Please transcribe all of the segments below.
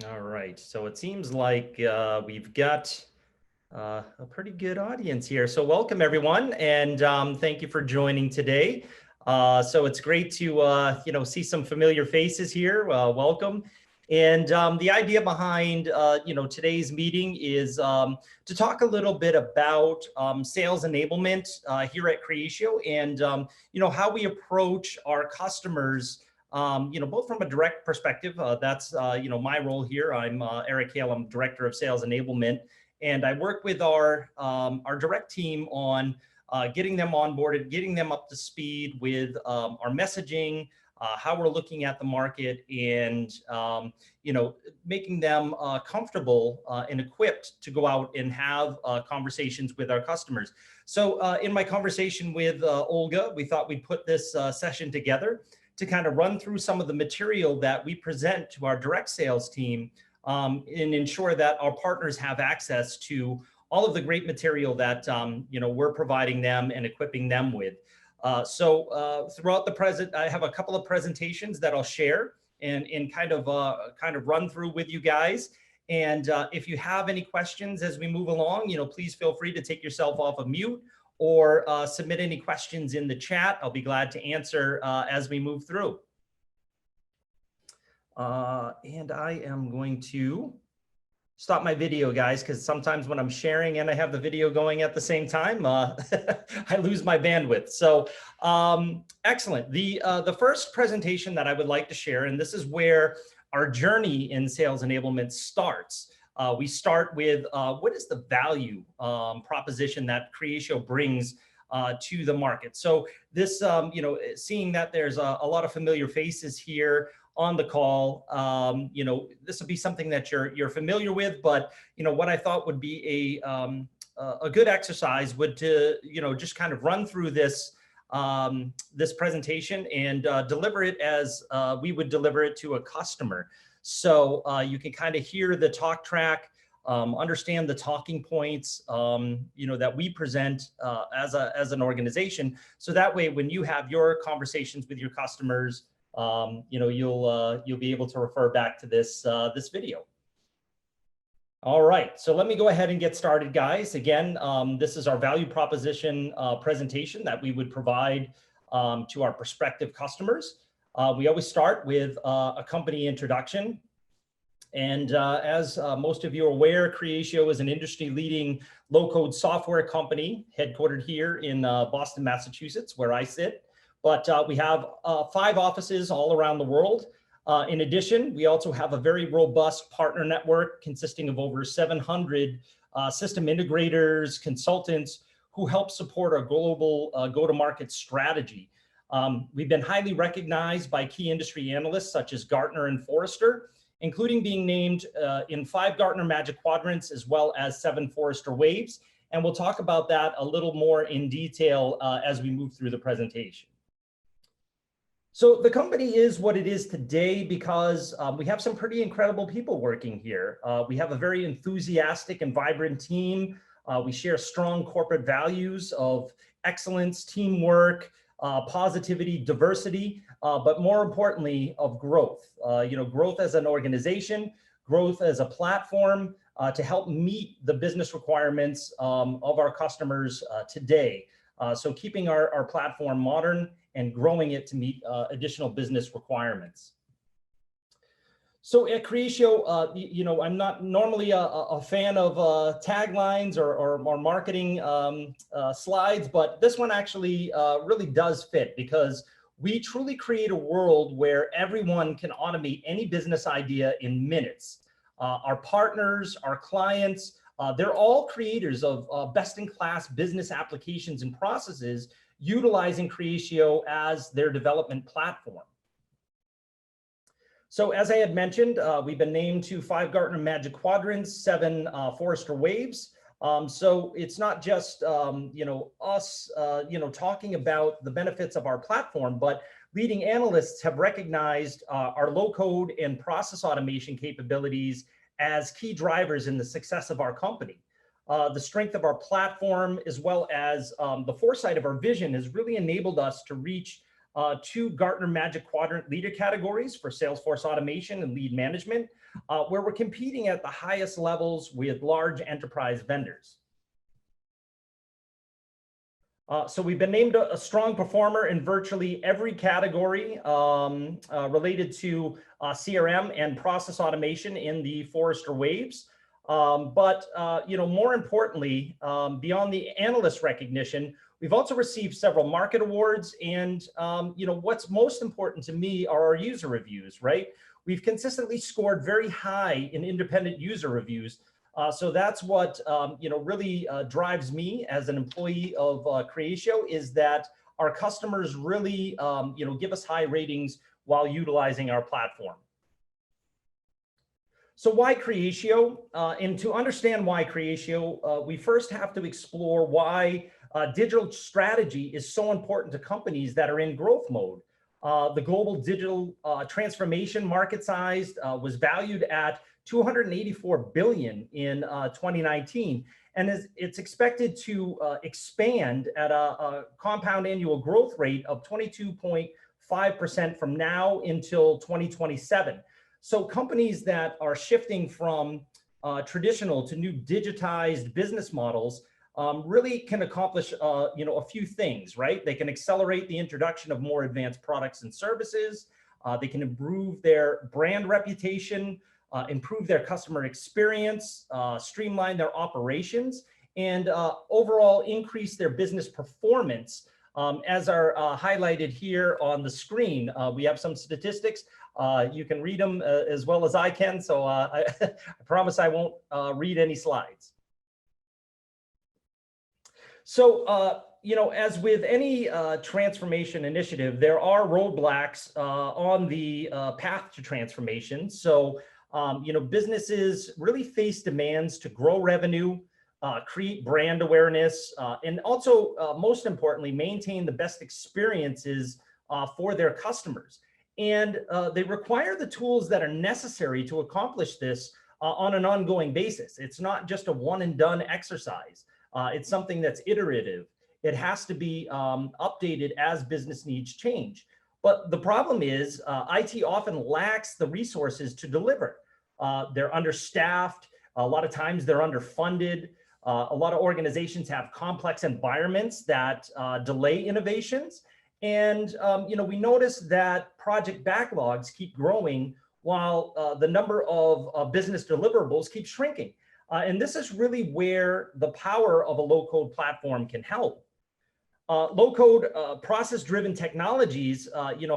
All right, so it seems like we've got a pretty good audience here. So welcome everyone, and thank you for joining today. So it's great to see some familiar faces here. Welcome. And the idea behind today's meeting is to talk a little bit about sales enablement here at Creatio, and how we approach our customers. Both from a direct perspective, that's my role here. I'm Erik Hale. I'm Director of Sales Enablement, and I work with our direct team on getting them onboarded, getting them up to speed with our messaging, how we're looking at the market, and making them comfortable and equipped to go out and have conversations with our customers. So in my conversation with Olga, we thought we'd put this session together to kind of run through some of the material that we present to our direct sales team, and ensure that our partners have access to all of the great material that we're providing them and equipping them with. So throughout the present, I have a couple of presentations that I'll share and kind of run through with you guys. And if you have any questions as we move along, please feel free to take yourself off of mute or submit any questions in the chat. I'll be glad to answer as we move through. And I am going to stop my video, guys, because sometimes when I'm sharing and I have the video going at the same time, I lose my bandwidth. So excellent. The first presentation that I would like to share, and this is where our journey in sales enablement starts. We start with what is the value proposition that Creatio brings to the market. So this, seeing that there's a lot of familiar faces here on the call, this will be something that you're familiar with, but what I thought would be a good exercise would to just kind of run through this this presentation and deliver it as we would deliver it to a customer. So you can kind of hear the talk track, understand the talking points, that we present as an organization. So that way, when you have your conversations with your customers, you'll be able to refer back to this this video. All right, so let me go ahead and get started, guys. Again, this is our value proposition presentation that we would provide to our prospective customers. We always start with a company introduction. And as most of you are aware, Creatio is an industry-leading low-code software company headquartered here in Boston, Massachusetts, where I sit. But we have 5 offices all around the world. In addition, we also have a very robust partner network consisting of over 700 system integrators, consultants who help support our global go-to-market strategy. We've been highly recognized by key industry analysts such as Gartner and Forrester, including being named in 5 Gartner Magic Quadrants as well as 7 Forrester Waves. And we'll talk about that a little more in detail as we move through the presentation. So the company is what it is today because we have some pretty incredible people working here. We have a very enthusiastic and vibrant team. We share strong corporate values of excellence, teamwork, positivity, diversity, but more importantly, of growth. Growth as an organization, growth as a platform to help meet the business requirements of our customers today. So keeping our platform modern and growing it to meet additional business requirements. So at Creatio, I'm not normally a fan of taglines or marketing slides, but this one actually really does fit because we truly create a world where everyone can automate any business idea in minutes. Our partners, our clients, they're all creators of best-in-class business applications and processes utilizing Creatio as their development platform. So as I had mentioned, we've been named to 5 Gartner Magic Quadrants, 7 Forrester Waves. So it's not just us talking about the benefits of our platform, but leading analysts have recognized our low-code and process automation capabilities as key drivers in the success of our company. The strength of our platform, as well as the foresight of our vision, has really enabled us to reach two Gartner Magic Quadrant leader categories for Salesforce automation and lead management, where we're competing at the highest levels with large enterprise vendors. So we've been named a strong performer in virtually every category related to CRM and process automation in the Forrester Waves. But more importantly, beyond the analyst recognition, we've also received several market awards. And what's most important to me are our user reviews, right? We've consistently scored very high in independent user reviews. So that's what really drives me as an employee of Creatio, is that our customers really give us high ratings while utilizing our platform. So why Creatio? And to understand why Creatio, we first have to explore why digital strategy is so important to companies that are in growth mode. The global digital transformation market size was valued at $284 billion in 2019, and it's expected to expand at a compound annual growth rate of 22.5% from now until 2027. So companies that are shifting from traditional to new digitized business models really can accomplish a few things, right? They can accelerate the introduction of more advanced products and services. They can improve their brand reputation, improve their customer experience, streamline their operations, and overall increase their business performance. As are highlighted here on the screen, we have some statistics. You can read them as well as I can, so I promise I won't read any slides. So, as with any transformation initiative, there are roadblocks on the path to transformation. So, businesses really face demands to grow revenue, create brand awareness, and also, most importantly, maintain the best experiences for their customers. And they require the tools that are necessary to accomplish this on an ongoing basis. It's not just a one and done exercise. It's something that's iterative. It has to be updated as business needs change. But the problem is IT often lacks the resources to deliver. They're understaffed. A lot of times they're underfunded. A lot of organizations have complex environments that delay innovations. And we notice that project backlogs keep growing while the number of business deliverables keep shrinking. And this is really where the power of a low-code platform can help. Low-code process-driven technologies,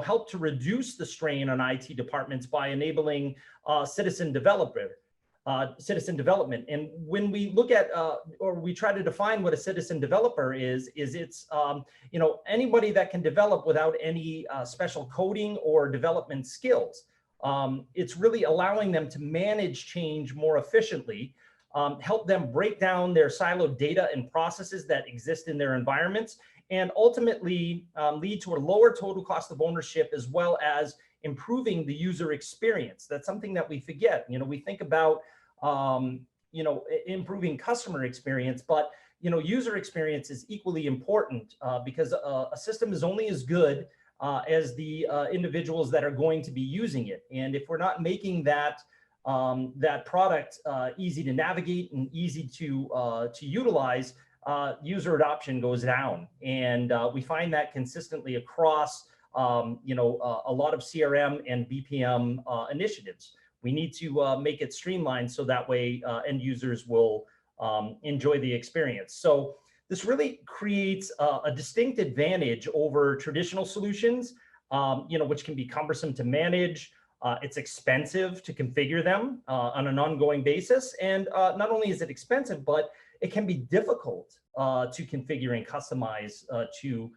help to reduce the strain on IT departments by enabling citizen development. And when we look at, or we try to define what a citizen developer is it's, anybody that can develop without any special coding or development skills. It's really allowing them to manage change more efficiently, help them break down their siloed data and processes that exist in their environments, and ultimately lead to a lower total cost of ownership, as well as improving the user experience. That's something that we forget. We think about, improving customer experience, but, user experience is equally important because a system is only as good as the individuals that are going to be using it. And if we're not making that product easy to navigate and easy to utilize, user adoption goes down. And we find that consistently across a lot of CRM and BPM initiatives. We need to make it streamlined so that way end users will enjoy the experience. So this really creates a distinct advantage over traditional solutions, which can be cumbersome to manage. It's expensive to configure them on an ongoing basis. And not only is it expensive, but it can be difficult to configure and customize to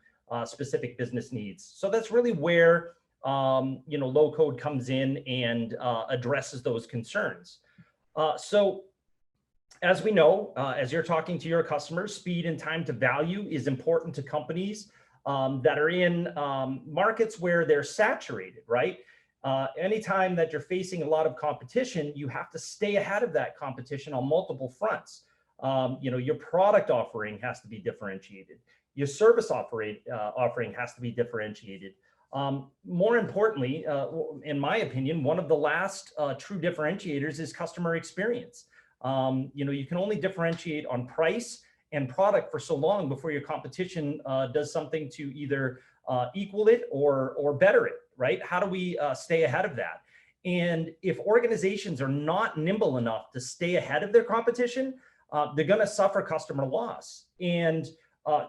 specific business needs. So that's really where low code comes in and addresses those concerns. So as we know, as you're talking to your customers, speed and time to value is important to companies that are in markets where they're saturated, right? Anytime that you're facing a lot of competition, you have to stay ahead of that competition on multiple fronts. Your product offering has to be differentiated. Your service offering has to be differentiated. More importantly, in my opinion, one of the last true differentiators is customer experience. You can only differentiate on price and product for so long before your competition does something to either equal it or better it, right? How do we stay ahead of that? And if organizations are not nimble enough to stay ahead of their competition, they're going to suffer customer loss. And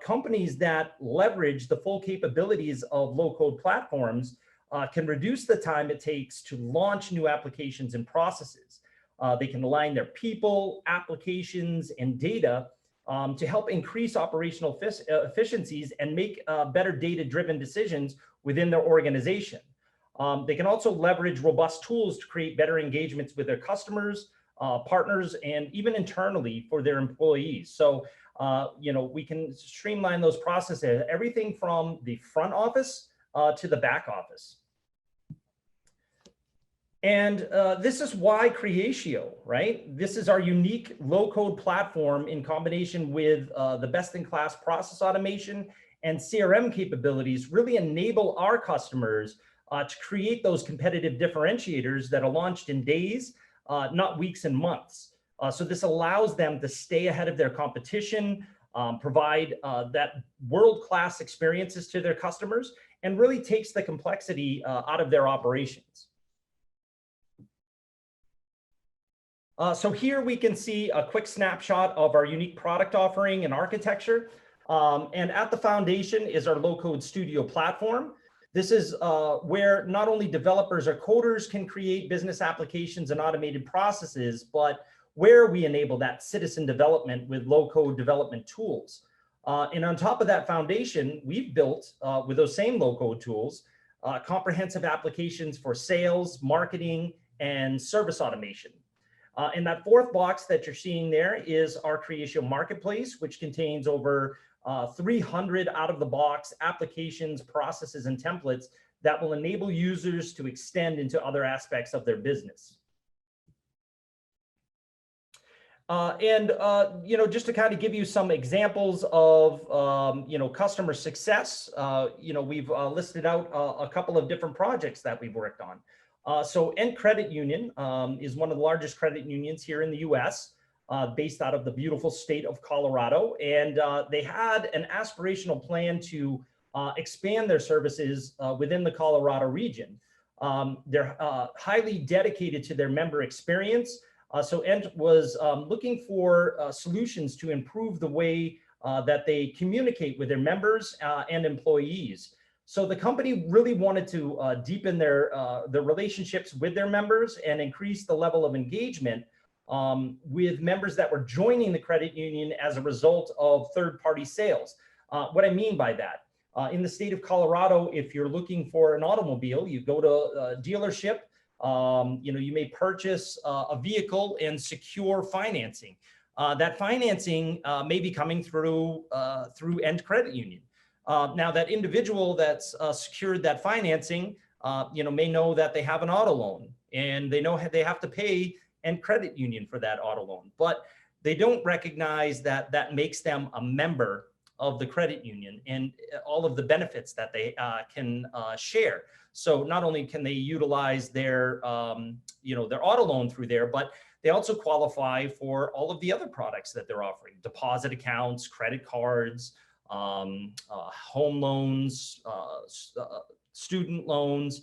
companies that leverage the full capabilities of low-code platforms can reduce the time it takes to launch new applications and processes. They can align their people, applications, and data to help increase operational efficiencies and make better data-driven decisions within their organization. They can also leverage robust tools to create better engagements with their customers, partners, and even internally for their employees. So, we can streamline those processes, everything from the front office to the back office. And this is why Creatio, right? This is our unique low-code platform in combination with the best-in-class process automation and CRM capabilities really enable our customers to create those competitive differentiators that are launched in days, not weeks and months. So this allows them to stay ahead of their competition, provide that world-class experiences to their customers, and really takes the complexity out of their operations. So here we can see a quick snapshot of our unique product offering and architecture. And at the foundation is our low-code studio platform. This is where not only developers or coders can create business applications and automated processes, but where we enable that citizen development with low-code development tools. And on top of that foundation, we've built, with those same low-code tools, comprehensive applications for sales, marketing, and service automation. And that fourth box that you're seeing there is our Creatio Marketplace, which contains over 300 out-of-the-box applications, processes, and templates that will enable users to extend into other aspects of their business. Just to kind of give you some examples of, customer success, we've listed out a couple of different projects that we've worked on. So End Credit Union is one of the largest credit unions here in the US, based out of the beautiful state of Colorado. And they had an aspirational plan to expand their services within the Colorado region. They're highly dedicated to their member experience. So End was looking for solutions to improve the way that they communicate with their members and employees. So the company really wanted to deepen their relationships with their members and increase the level of engagement with members that were joining the credit union as a result of third-party sales. What I mean by that, in the state of Colorado, if you're looking for an automobile, you go to a dealership, you may purchase a vehicle and secure financing. That financing may be coming through End Credit Union. Now that individual that's secured that financing, may know that they have an auto loan and they know they have to pay End Credit Union for that auto loan, but they don't recognize that that makes them a member of the credit union and all of the benefits that they can share. So not only can they utilize their auto loan through there, but they also qualify for all of the other products that they're offering: deposit accounts, credit cards, home loans, student loans,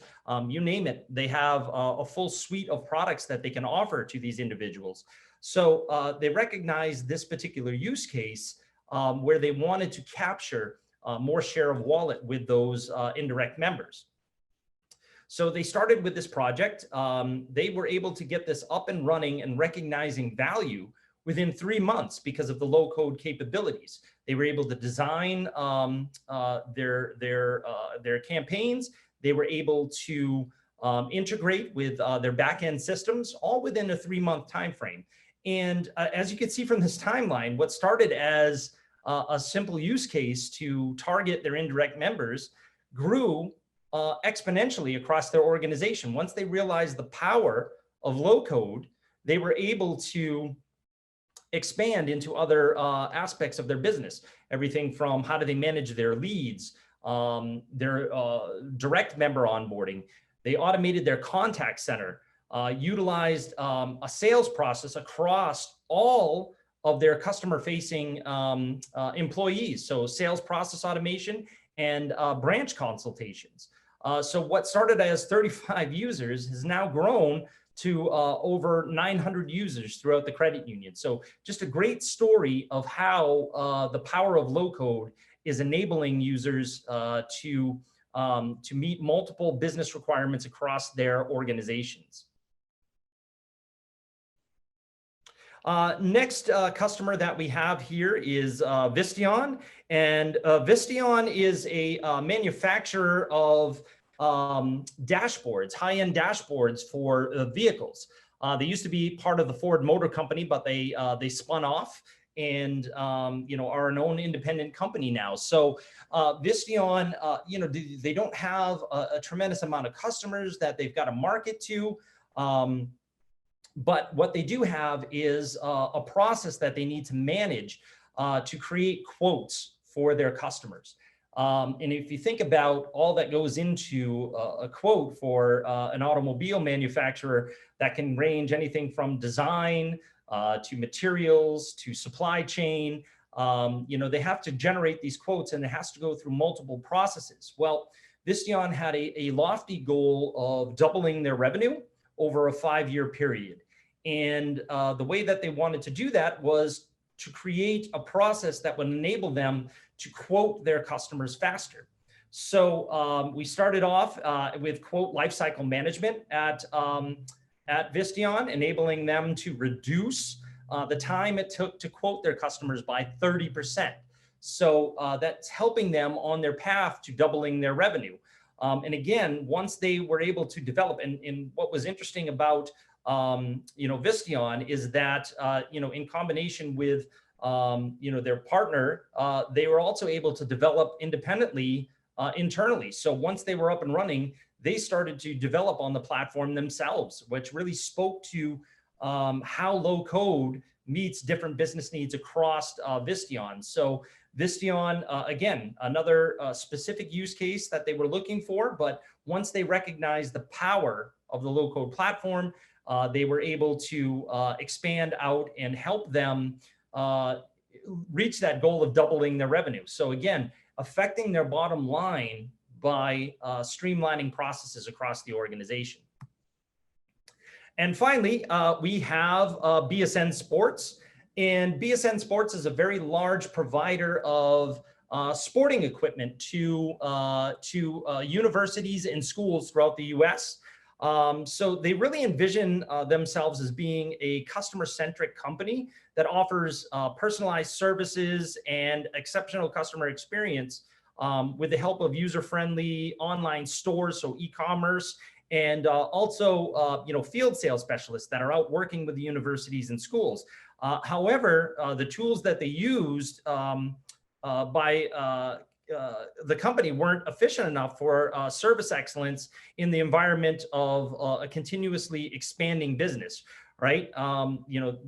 you name it. They have a full suite of products that they can offer to these individuals. So they recognize this particular use case where they wanted to capture more share of wallet with those indirect members. So they started with this project. They were able to get this up and running and recognizing value within 3 months because of the low-code capabilities. They were able to design their campaigns. They were able to integrate with their back-end systems, all within a 3-month time frame. And as you can see from this timeline, what started as a simple use case to target their indirect members grew exponentially across their organization. Once they realized the power of low-code, they were able to expand into other aspects of their business. Everything from how do they manage their leads, their direct member onboarding. They automated their contact center, utilized a sales process across all of their customer-facing employees. So sales process automation and branch consultations. So what started as 35 users has now grown to over 900 users throughout the credit union. So just a great story of how the power of low code is enabling users to meet multiple business requirements across their organizations. Next customer that we have here is Visteon, and Visteon is a manufacturer of dashboards, high-end dashboards for vehicles. They used to be part of the Ford Motor Company, but they spun off and are an own independent company now. So Visteon, they don't have a tremendous amount of customers that they've got to market to. But what they do have is a process that they need to manage to create quotes for their customers. And if you think about all that goes into a quote for an automobile manufacturer, that can range anything from design to materials to supply chain. They have to generate these quotes, and it has to go through multiple processes. Well, Visteon had a lofty goal of doubling their revenue over a 5-year period. And the way that they wanted to do that was to create a process that would enable them to quote their customers faster. So we started off with quote lifecycle management at Visteon, enabling them to reduce the time it took to quote their customers by 30%. So that's helping them on their path to doubling their revenue. And again, once they were able to develop, and what was interesting about Visteon is that, in combination with, their partner, they were also able to develop independently internally. So once they were up and running, they started to develop on the platform themselves, which really spoke to how low code meets different business needs across Visteon. So Visteon, again, another specific use case that they were looking for, but once they recognized the power of the low code platform, they were able to expand out and help them reach that goal of doubling their revenue. So again, affecting their bottom line by streamlining processes across the organization. And finally, we have BSN Sports. And BSN Sports is a very large provider of sporting equipment to universities and schools throughout the US. So they really envision themselves as being a customer-centric company that offers personalized services and exceptional customer experience with the help of user-friendly online stores, so e-commerce, and also field sales specialists that are out working with the universities and schools. However, the tools that they used by the company weren't efficient enough for service excellence in the environment of a continuously expanding business, right?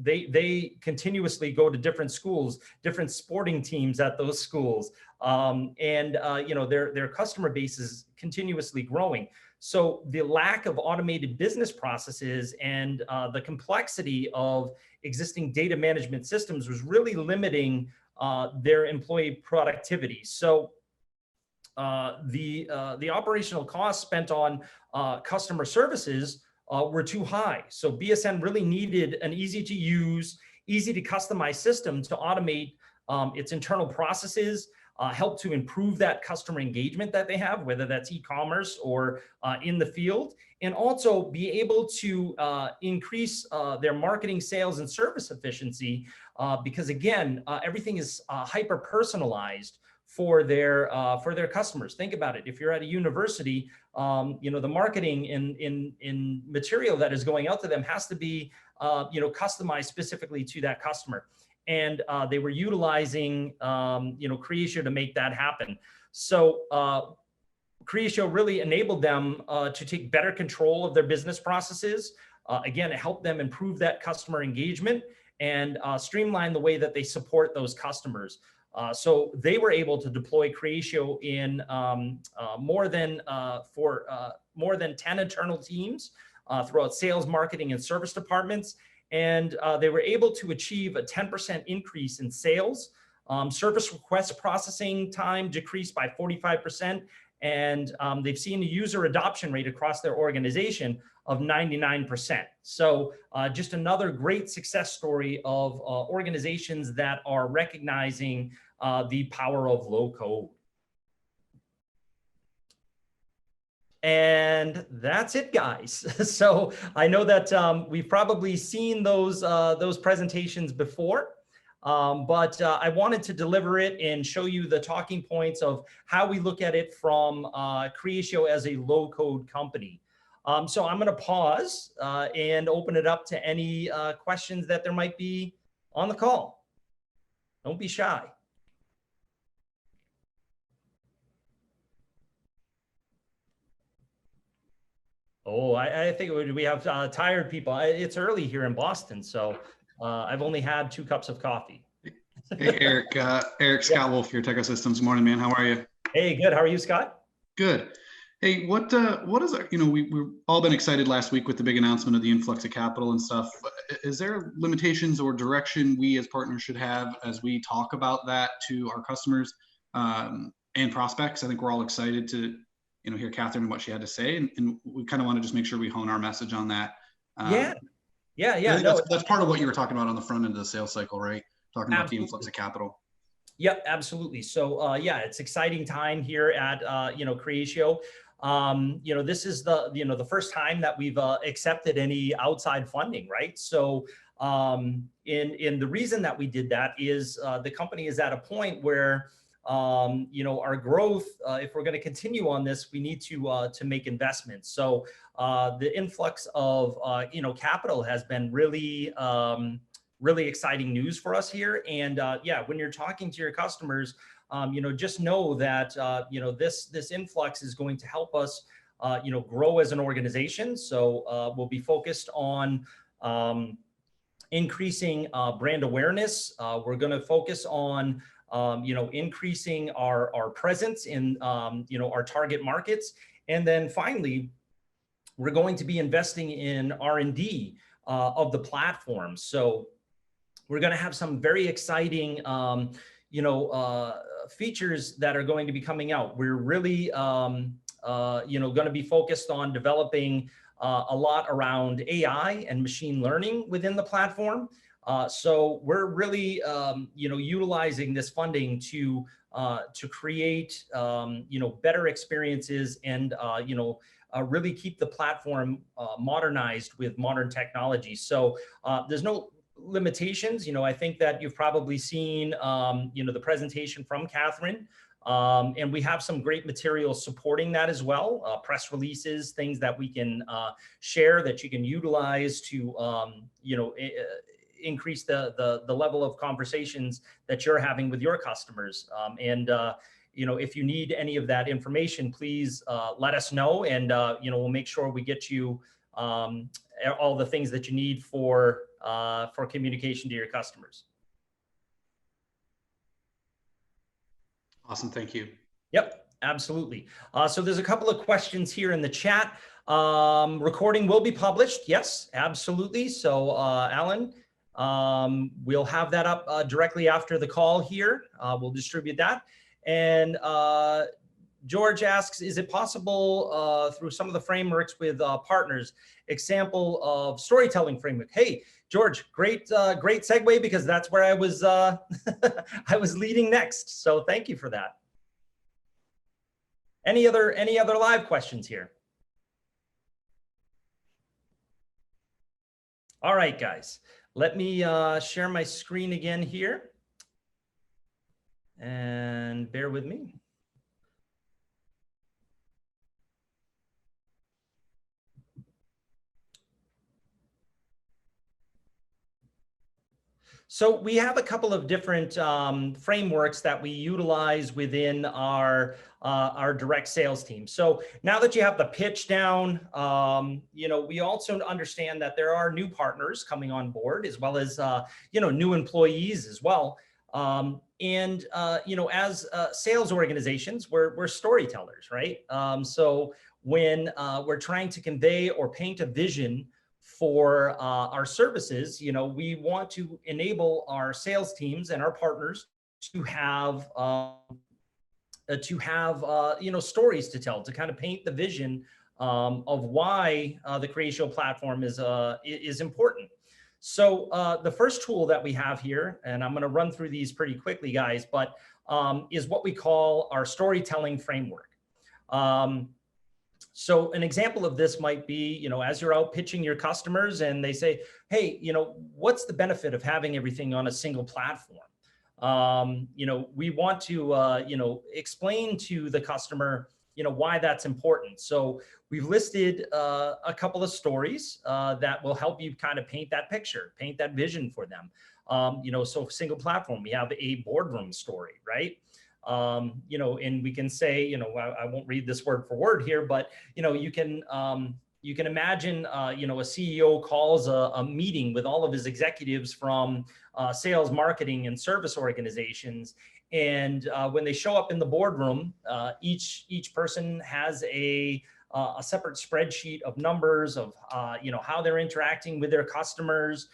They continuously go to different schools, different sporting teams at those schools, and their customer base is continuously growing. So the lack of automated business processes and the complexity of existing data management systems was really limiting their employee productivity. So the operational costs spent on customer services were too high. So BSN really needed an easy to use, easy to customize system to automate its internal processes, help to improve that customer engagement that they have, whether that's e-commerce or in the field, and also be able to increase their marketing, sales, and service efficiency, because again, everything is hyper-personalized for their customers. Think about it. If you're at a university, the marketing in material that is going out to them has to be customized specifically to that customer. And they were utilizing Creatio to make that happen. So Creatio really enabled them to take better control of their business processes. Again, it helped them improve that customer engagement and streamline the way that they support those customers. So they were able to deploy Creatio in more than 10 internal teams throughout sales, marketing, and service departments. And they were able to achieve a 10% increase in sales. Service request processing time decreased by 45%. And they've seen a user adoption rate across their organization of 99%. So just another great success story of organizations that are recognizing the power of low code. And that's it, guys. So I know that we've probably seen those presentations before. But I wanted to deliver it and show you the talking points of how we look at it from Creatio as a low-code company. So I'm going to pause and open it up to any questions that there might be on the call. Don't be shy. Oh, I think we have tired people. It's early here in Boston, so I've only had 2 cups of coffee. Hey, Eric. Eric, Scott Wolf here, Tech Systems. Morning, man. How are you? Hey, good. How are you, Scott? Good. Hey, what is our, we've all been excited last week with the big announcement of the influx of capital and stuff. Is there limitations or direction we as partners should have as we talk about that to our customers and prospects? I think we're all excited to, hear Catherine and what she had to say, and we kind of want to just make sure we hone our message on that. Yeah. No, that's part of what you were talking about on the front end of the sales cycle, right? Talking about the influx of capital. Yep, absolutely. So yeah, it's exciting time here at Creatio. This is the first time that we've accepted any outside funding, right? So in the reason that we did that is the company is at a point where our growth, if we're going to continue on this, we need to make investments. So the influx of capital has been really exciting news for us here. And yeah, when you're talking to your customers, just know that this influx is going to help us grow as an organization. So we'll be focused on increasing brand awareness. We're going to focus on increasing our presence in our target markets. And then finally, we're going to be investing in R&D of the platform. So we're going to have some very exciting features that are going to be coming out. We're really going to be focused on developing a lot around AI and machine learning within the platform. So we're really, utilizing this funding to create, better experiences and, really keep the platform modernized with modern technology. So there's no limitations. I think that you've probably seen, the presentation from Catherine. And we have some great materials supporting that as well. Press releases, things that we can share that you can utilize to, increase the level of conversations that you're having with your customers. If you need any of that information, please let us know, and we'll make sure we get you all the things that you need for communication to your customers. Awesome, thank you. Yep, absolutely. So there's a couple of questions here in the chat. Recording will be published. Yes, absolutely. So Alan, we'll have that up directly after the call here. We'll distribute that. And George asks, is it possible through some of the frameworks with partners, example of storytelling framework? Hey, George, great segue, because that's where I was I was leading next. So thank you for that. Any other live questions here? All right, guys, let me share my screen again here, and bear with me. So we have a couple of different frameworks that we utilize within our direct sales team. So now that you have the pitch down, we also understand that there are new partners coming on board, as well as new employees as well. As sales organizations, we're storytellers, right? So when we're trying to convey or paint a vision for our services, we want to enable our sales teams and our partners to have stories to tell, to kind of paint the vision of why the Creatio platform is important. So the first tool that we have here, and I'm going to run through these pretty quickly, guys, but is what we call our storytelling framework. So an example of this might be, as you're out pitching your customers and they say, hey, what's the benefit of having everything on a single platform? We want to, explain to the customer, why that's important. So we've listed a couple of stories that will help you kind of paint that picture, paint that vision for them. So single platform, we have a boardroom story, right? And we can say, I won't read this word for word here, but, you can imagine, a CEO calls a meeting with all of his executives from sales, marketing, and service organizations. And when they show up in the boardroom, each person has a separate spreadsheet of numbers of, how they're interacting with their customers.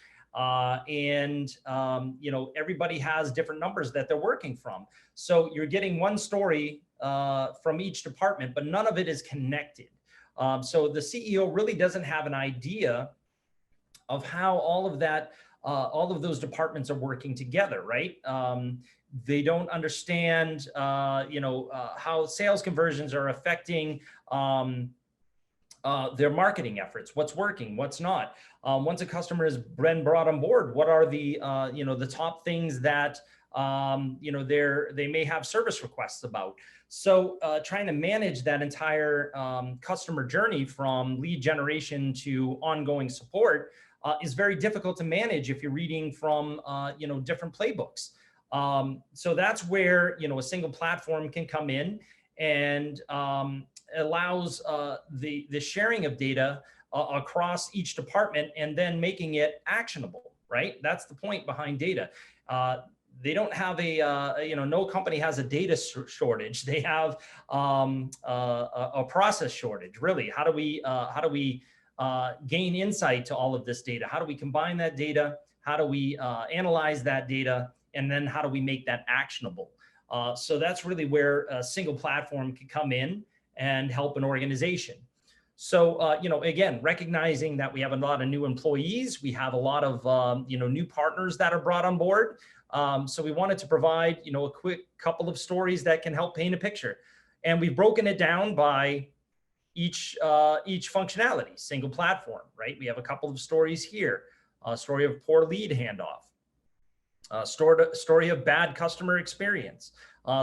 Everybody has different numbers that they're working from. So you're getting one story from each department, but none of it is connected. So the CEO really doesn't have an idea of how all of those departments are working together, right? They don't understand, how sales conversions are affecting their marketing efforts, what's working, what's not. Once a customer has been brought on board, what are the top things that they may have service requests about. So trying to manage that entire customer journey from lead generation to ongoing support is very difficult to manage if you're reading from different playbooks. So that's where a single platform can come in and allows the sharing of data across each department and then making it actionable, right? That's the point behind data. They don't have no company has a data shortage. They have a process shortage, really. How do we gain insight to all of this data? How do we combine that data? How do we analyze that data? And then how do we make that actionable? So that's really where a single platform can come in and help an organization. So, again, recognizing that we have a lot of new employees, we have a lot of, new partners that are brought on board. So we wanted to provide, a quick couple of stories that can help paint a picture. And we've broken it down by each functionality, single platform, right? We have a couple of stories here, a story of poor lead handoff, a story of bad customer experience.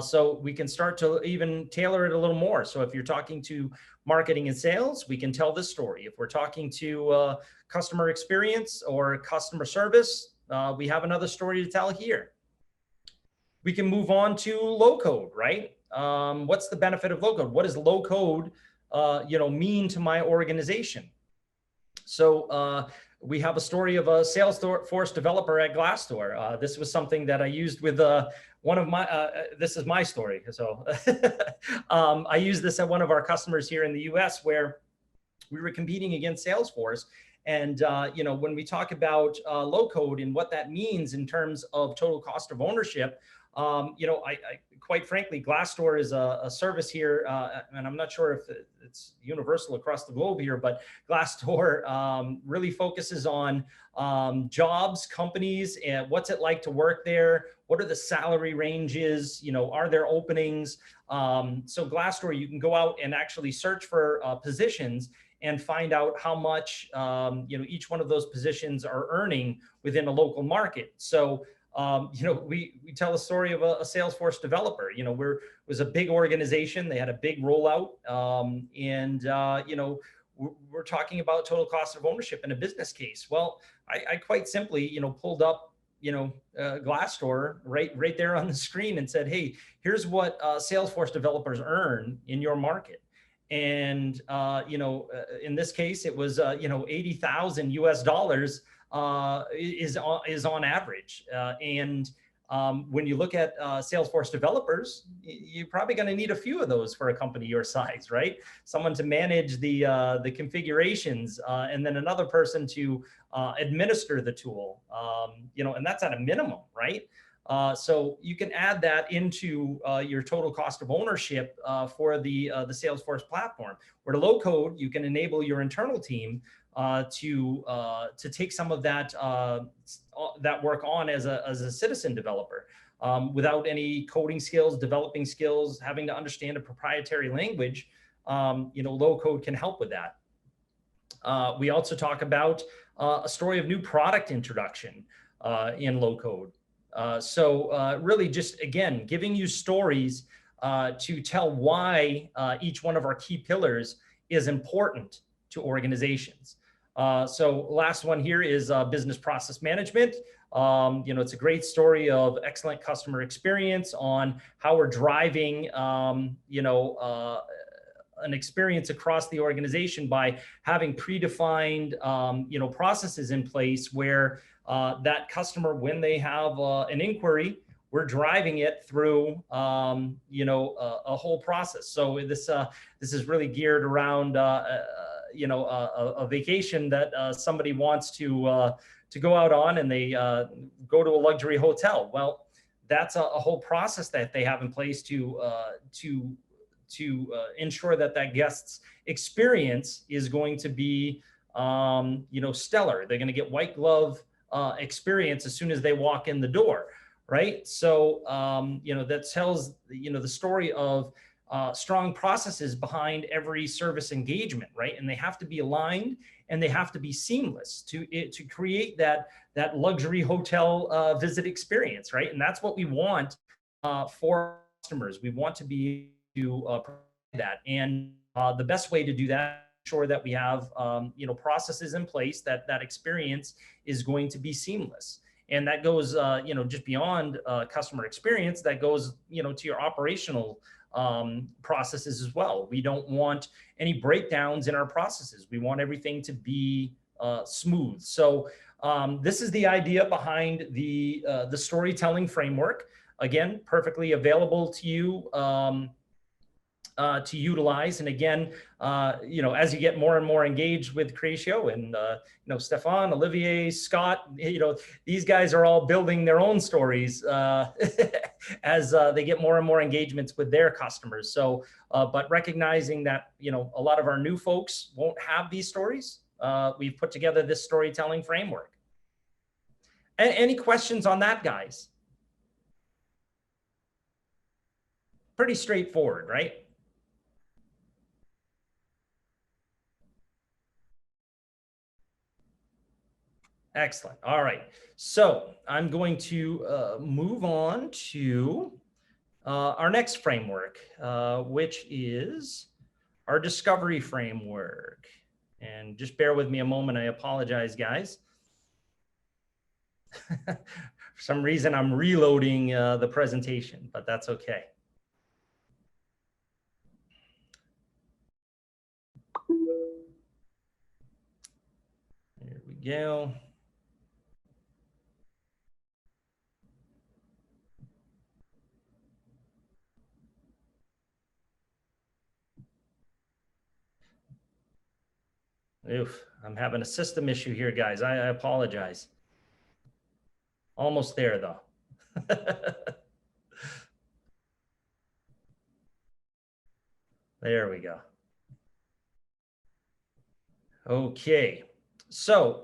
So we can start to even tailor it a little more. So if you're talking to marketing and sales, we can tell this story. If we're talking to customer experience or customer service, we have another story to tell here. We can move on to low code, right? What's the benefit of low code? What does low code, mean to my organization? So we have a story of a Salesforce developer at Glassdoor. This was something that I used with one of my, this is my story. So I used this at one of our customers here in the US where we were competing against Salesforce. And, when we talk about low code and what that means in terms of total cost of ownership, I quite frankly, Glassdoor is a service here, and I'm not sure if it's universal across the globe here, but Glassdoor really focuses on jobs, companies, and what's it like to work there? What are the salary ranges? Are there openings? So Glassdoor, you can go out and actually search for positions and find out how much each one of those positions are earning within a local market. So we tell a story of a Salesforce developer. It was a big organization. They had a big rollout. We're talking about total cost of ownership in a business case. Well, I quite simply, pulled up, Glassdoor right there on the screen and said, hey, here's what Salesforce developers earn in your market. And, in this case, it was, 80,000 US dollars is on average. When you look at Salesforce developers, you're probably going to need a few of those for a company your size, right? Someone to manage the configurations, and then another person to administer the tool, and that's at a minimum, right? So you can add that into your total cost of ownership for the Salesforce platform. Where to low code, you can enable your internal team to take some of that work on as a citizen developer, without any coding skills, developing skills, having to understand a proprietary language. Low code can help with that. We also talk about a story of new product introduction in low code. So really just, again, giving you stories to tell why each one of our key pillars is important to organizations. So last one here is business process management. It's a great story of excellent customer experience on how we're driving, an experience across the organization by having predefined, processes in place where that customer, when they have an inquiry, we're driving it through, a whole process. So this is really geared around, a vacation that somebody wants to go out on, and they go to a luxury hotel. Well, that's a whole process that they have in place to ensure that that guest's experience is going to be, stellar. They're going to get white glove experience as soon as they walk in the door, right? So, that tells, the story of strong processes behind every service engagement, right? And they have to be aligned and they have to be seamless to create that luxury hotel visit experience, right? And that's what we want for customers. We want to be to provide that, and the best way to do that, ensure that we have processes in place that experience is going to be seamless. And that goes just beyond customer experience. That goes to your operational processes as well. We don't want any breakdowns in our processes. We want everything to be smooth. So this is the idea behind the storytelling framework. Again, perfectly available to you to utilize. And again, as you get more and more engaged with Creatio, and Stefan, Olivier, Scott, these guys are all building their own stories as they get more and more engagements with their customers. So, but recognizing that a lot of our new folks won't have these stories, we've put together this storytelling framework. Any questions on that, guys? Pretty straightforward, right? Excellent. All right. So I'm going to move on to our next framework, which is our discovery framework. And just bear with me a moment. I apologize, guys. For some reason, I'm reloading the presentation, but that's okay. Here we go. Oof, I'm having a system issue here, guys. I apologize. Almost there, though. There we go. Okay. So,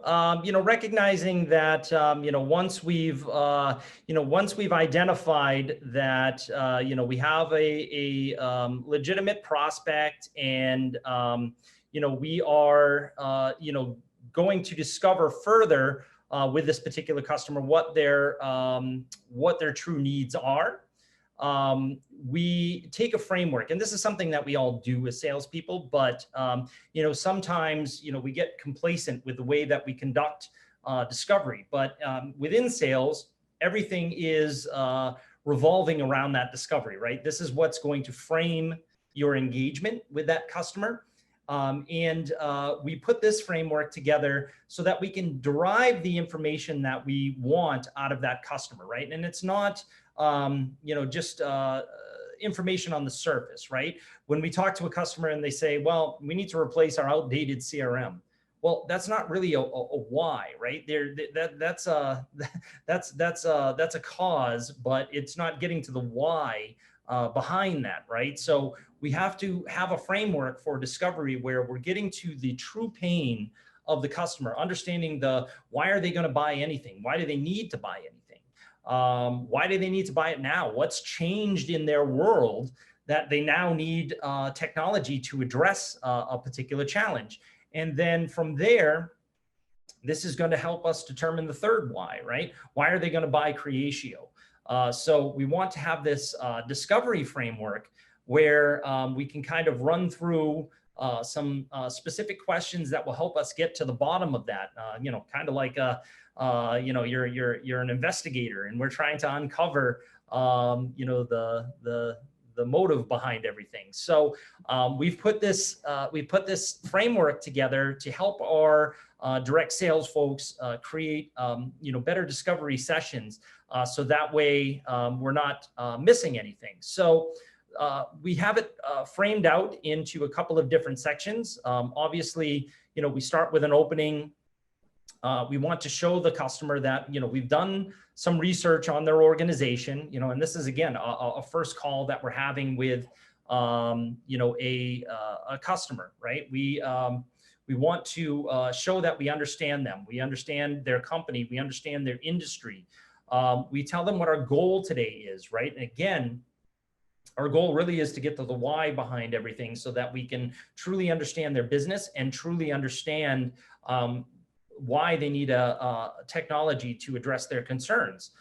recognizing that, once we've identified that, we have a legitimate prospect, and, we are, going to discover further with this particular customer what their true needs are. We take a framework, and this is something that we all do as salespeople, but, sometimes, we get complacent with the way that we conduct discovery. But within sales, everything is revolving around that discovery, right? This is what's going to frame your engagement with that customer. We put this framework together so that we can derive the information that we want out of that customer, right? And it's not, just information on the surface, right? When we talk to a customer and they say, well, we need to replace our outdated CRM. Well, that's not really a why, right? That's a cause, but it's not getting to the why behind that, right? So we have to have a framework for discovery where we're getting to the true pain of the customer, understanding why are they going to buy anything? Why do they need to buy anything? Why do they need to buy it now? What's changed in their world that they now need technology to address a particular challenge? And then from there, this is going to help us determine the third why, right? Why are they going to buy Creatio? So we want to have this discovery framework where we can kind of run through some specific questions that will help us get to the bottom of that. Kind of like you're an investigator, and we're trying to uncover the motive behind everything. So we've put this framework together to help our direct sales folks create better discovery sessions, so that way we're not missing anything. So we have it framed out into a couple of different sections. Obviously, we start with an opening. We want to show the customer that, we've done some research on their organization, and this is, again, a first call that we're having with, a customer, right? We want to show that we understand them. We understand their company. We understand their industry. We tell them what our goal today is, right? And again, our goal really is to get to the why behind everything so that we can truly understand their business and truly understand why they need a technology to address their concerns.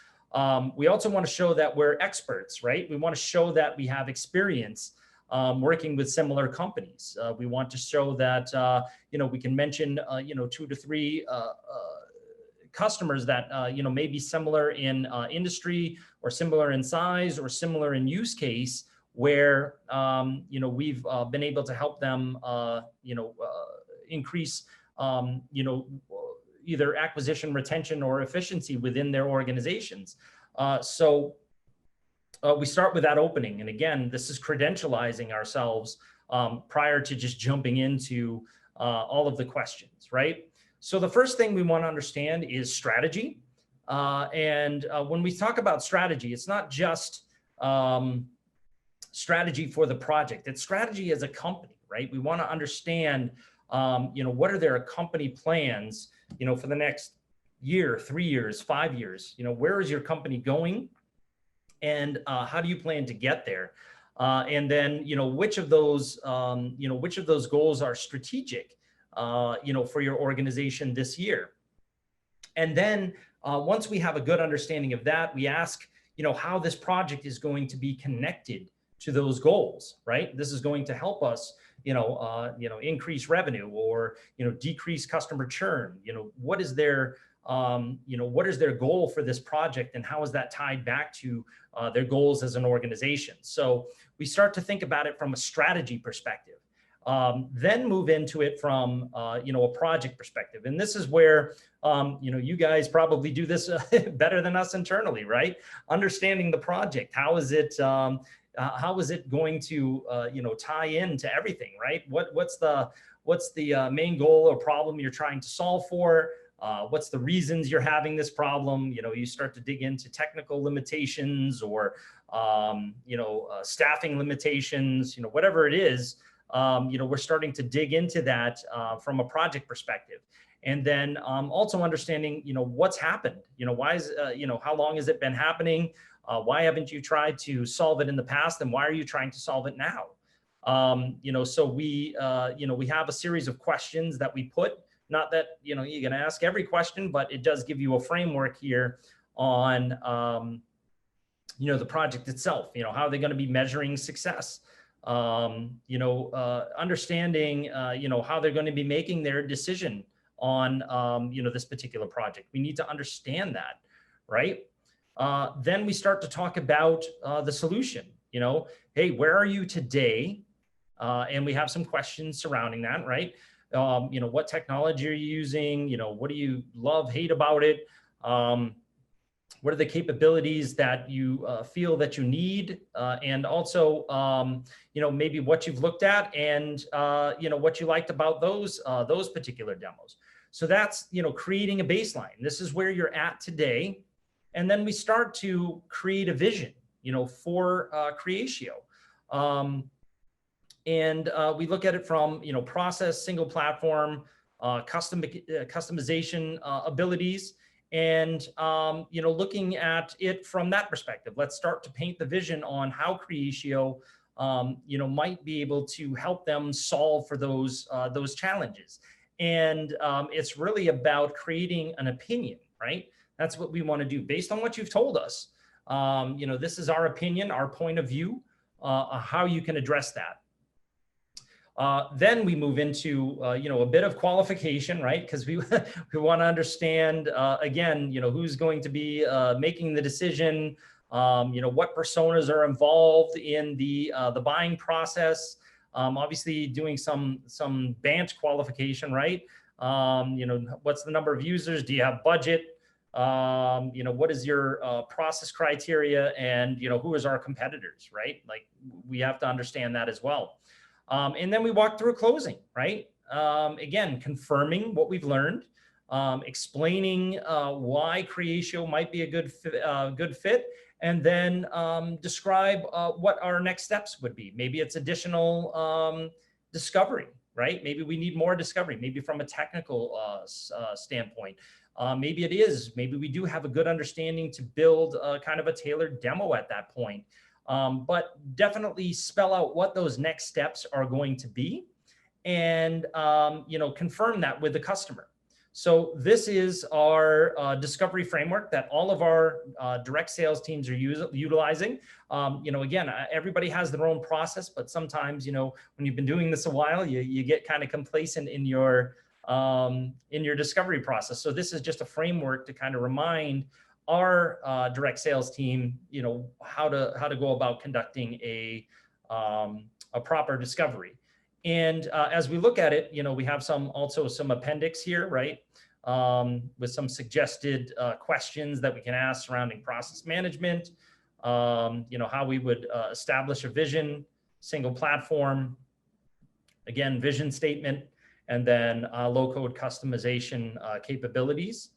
We also want to show that we're experts, right? We want to show that we have experience working with similar companies. We want to show that, we can mention, 2 to 3 customers that, may be similar in industry or similar in size or similar in use case where, we've been able to help them, increase, either acquisition, retention, or efficiency within their organizations. So we start with that opening. And again, this is credentializing ourselves prior to just jumping into all of the questions, right? So the first thing we want to understand is strategy. When we talk about strategy, it's not just strategy for the project. It's strategy as a company, right? We want to understand, what are their company plans, for the next year, 3 years, 5 years, where is your company going? And how do you plan to get there? And then, which of those goals are strategic, for your organization this year? And then once we have a good understanding of that, we ask, how this project is going to be connected to those goals, right? This is going to help us, increase revenue or, decrease customer churn. What is their goal for this project, and how is that tied back to their goals as an organization? So we start to think about it from a strategy perspective, then move into it from, a project perspective. And this is where, you guys probably do this better than us internally, right? Understanding the project. How is it going to, tie into everything, right? What's the main goal or problem you're trying to solve for? What's the reasons you're having this problem? You start to dig into technical limitations or, staffing limitations, whatever it is, we're starting to dig into that from a project perspective. And then also understanding, what's happened, why is, how long has it been happening? Why haven't you tried to solve it in the past, and why are you trying to solve it now? So we have a series of questions that we put, not that, you're going to ask every question, but it does give you a framework here on, the project itself. How are they going to be measuring success? Understanding, how they're going to be making their decision on, this particular project. We need to understand that, right? Then we start to talk about the solution. Hey, where are you today? And we have some questions surrounding that, right? What technology are you using? What do you love, hate about it? What are the capabilities that you feel that you need? And also, maybe what you've looked at and, what you liked about those particular demos. So that's, creating a baseline. This is where you're at today. And then we start to create a vision, for Creatio. And we look at it from, process, single platform, customization abilities, and, looking at it from that perspective. Let's start to paint the vision on how Creatio, might be able to help them solve for those challenges. And it's really about creating an opinion, right? That's what we want to do based on what you've told us. This is our opinion, our point of view, how you can address that. Then we move into, a bit of qualification, right? Because we want to understand, again, who's going to be making the decision, what personas are involved in the buying process. Obviously, doing some bench qualification, right? What's the number of users? Do you have budget? What is your process criteria? And, who is our competitors, right? Like, we have to understand that as well. And then we walk through closing, right? Again, confirming what we've learned, explaining why Creatio might be a good fit, and then describe what our next steps would be. Maybe it's additional discovery, right? Maybe we need more discovery, maybe from a technical standpoint. Maybe it is, maybe we do have a good understanding to build kind of a tailored demo at that point. But definitely spell out what those next steps are going to be, and confirm that with the customer. So this is our discovery framework that all of our direct sales teams are utilizing. Again, everybody has their own process, but sometimes, when you've been doing this a while, you get kind of complacent in your discovery process. So this is just a framework to kind of remind our direct sales team, how to go about conducting a proper discovery. And as we look at it, we have also some appendix here, right? With some suggested questions that we can ask surrounding process management, how we would establish a vision, single platform, again, vision statement, and then low-code customization capabilities.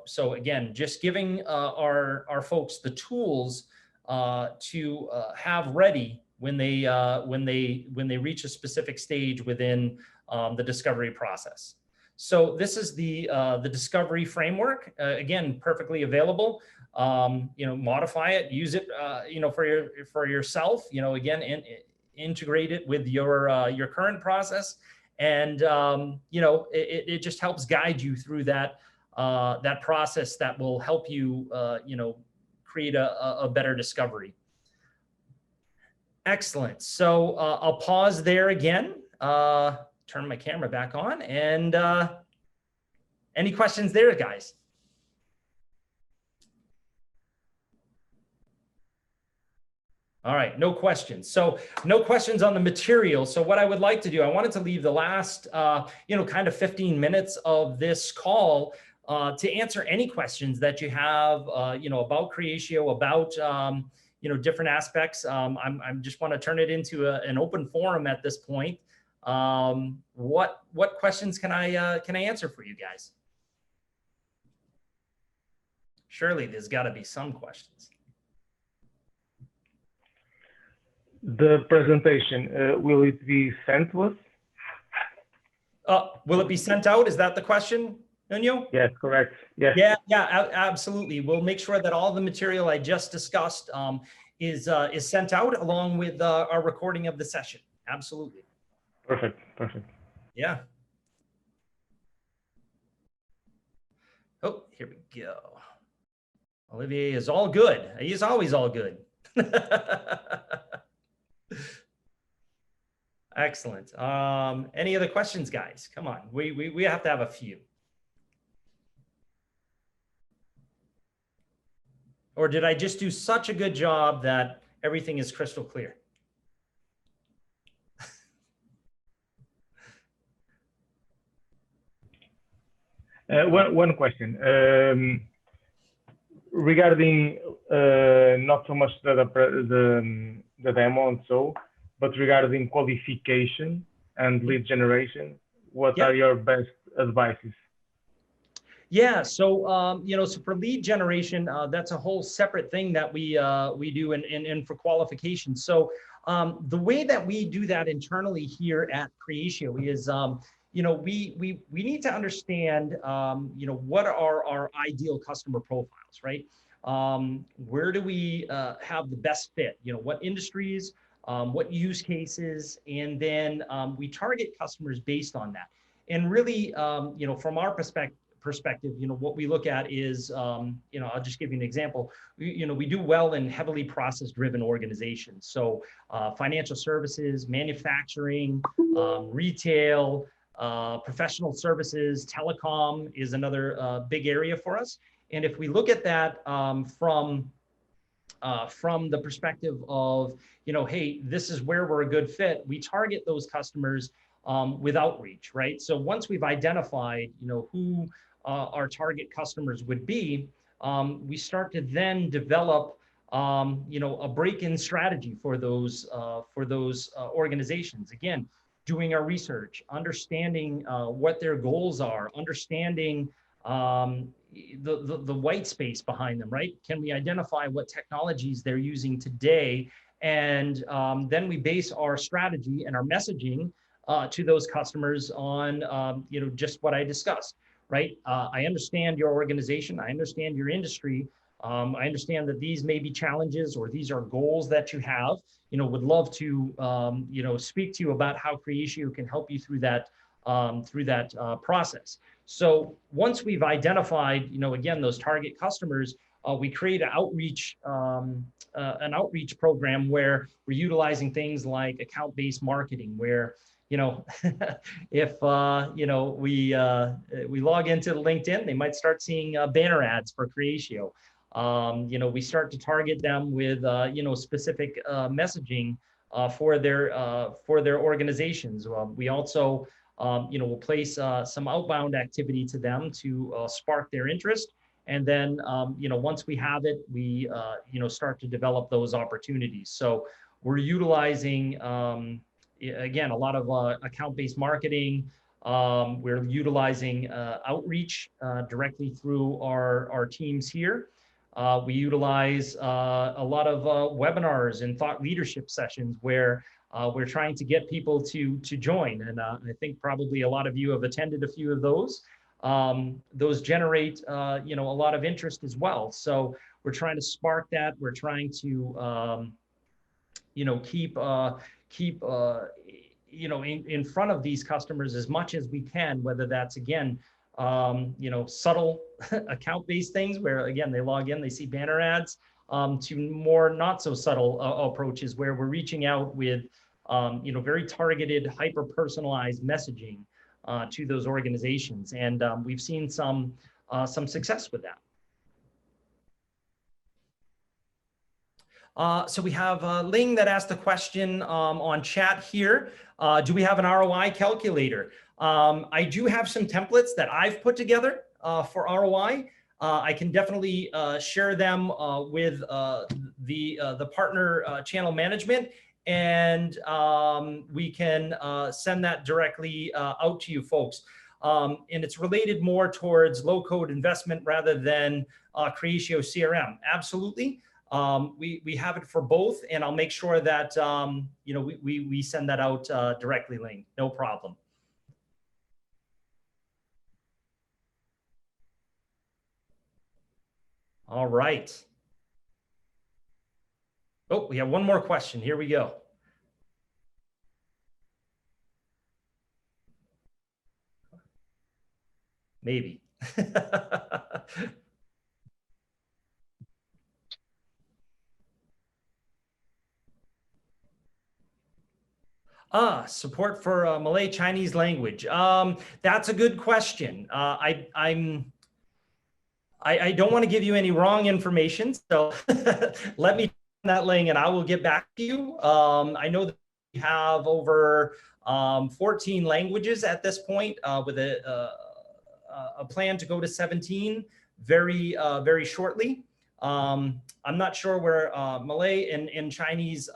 So again, just giving our folks the tools to have ready when they reach a specific stage within the discovery process. So this is the discovery framework. Again, perfectly available. Modify it, use it, for yourself. Again, integrate it with your current process, and it just helps guide you through that process that will help you, create a better discovery. Excellent. So I'll pause there again, turn my camera back on, and any questions there, guys? All right, no questions. So no questions on the material. So what I would like to do, I wanted to leave the last, kind of 15 minutes of this call to answer any questions that you have, about Creatio, about, different aspects. I'm just want to turn it into an open forum at this point. What questions can I answer for you guys? Surely there's got to be some questions. The presentation, will it be sent to us? Will it be sent out? Is that the question, Nuno? Yes, correct. Yes. Yeah, absolutely. We'll make sure that all the material I just discussed is sent out along with our recording of the session. Absolutely. Perfect. Yeah. Oh, here we go. Olivier is all good. He's always all good. Excellent. Any other questions, guys? Come on, we have to have a few. Or did I just do such a good job that everything is crystal clear? One question. Regarding not so much the demo and so, but regarding qualification and lead generation, what are your best advices? Yeah, so so for lead generation, that's a whole separate thing that we do and for qualification. So the way that we do that internally here at Creatio is we need to understand what are our ideal customer profiles, right? Where do we have the best fit? What industries, what use cases, and then we target customers based on that. And really, from our perspective, what we look at is, I'll just give you an example. We do well in heavily process-driven organizations. So financial services, manufacturing, retail, professional services, telecom is another big area for us. And if we look at that from the perspective of, hey, this is where we're a good fit, we target those customers with outreach, right? So once we've identified, who our target customers would be, we start to then develop, a break-in strategy for those organizations. Again, doing our research, understanding what their goals are, understanding the white space behind them, right? Can we identify what technologies they're using today? And then we base our strategy and our messaging to those customers on, just what I discussed, right? I understand your organization. I understand your industry. I understand that these may be challenges or these are goals that you have. Would love to, speak to you about how Creatio can help you through that process. So once we've identified, again, those target customers, we create an outreach program where we're utilizing things like account-based marketing, where if we log into LinkedIn, they might start seeing banner ads for Creatio. We start to target them with specific messaging for their organizations. We also will place some outbound activity to them to spark their interest. And then once we have it, we start to develop those opportunities. So we're utilizing again a lot of account-based marketing. We're utilizing outreach directly through our teams here. We utilize a lot of webinars and thought leadership sessions where we're trying to get people to join. And I think probably a lot of you have attended a few of those. Those generate a lot of interest as well. So we're trying to spark that. We're trying to keep in front of these customers as much as we can, whether that's, again, subtle account-based things where, again, they log in, they see banner ads, to more not so subtle approaches where we're reaching out with, very targeted, hyper-personalized messaging to those organizations. And we've seen some success with that. So we have Ling that asked a question on chat here. Do we have an ROI calculator? I do have some templates that I've put together for ROI. I can definitely share them with the partner channel management, and we can send that directly out to you folks. And it's related more towards low-code investment rather than Creatio CRM. Absolutely. We have it for both, and I'll make sure that we send that out directly, Ling. No problem. All right. Oh, we have one more question. Here we go. Maybe. Support for Malay Chinese language. That's a good question. I don't want to give you any wrong information, so let me that link and I will get back to you. I know that we have over 14 languages at this point with a a plan to go to 17 very shortly. I'm not sure where Malay and Chinese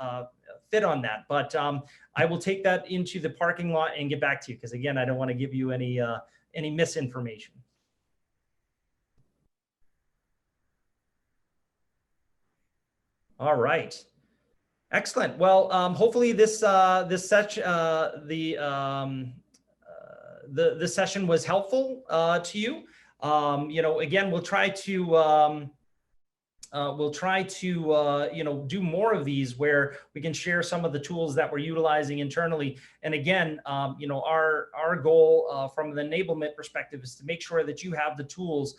fit on that, but I will take that into the parking lot and get back to you, because again, I don't want to give you any misinformation. All right. Excellent. Well, hopefully this this session was helpful to you. You know, again, we'll try to you know, do more of these where we can share some of the tools that we're utilizing internally. And again, you know, our goal from the enablement perspective is to make sure that you have the tools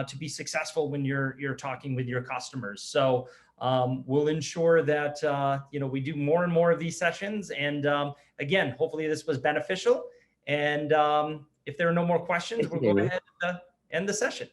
to be successful when you're talking with your customers. So we'll ensure that you know, we do more and more of these sessions. And again, hopefully this was beneficial. And if there are no more questions, we'll go ahead and end the session.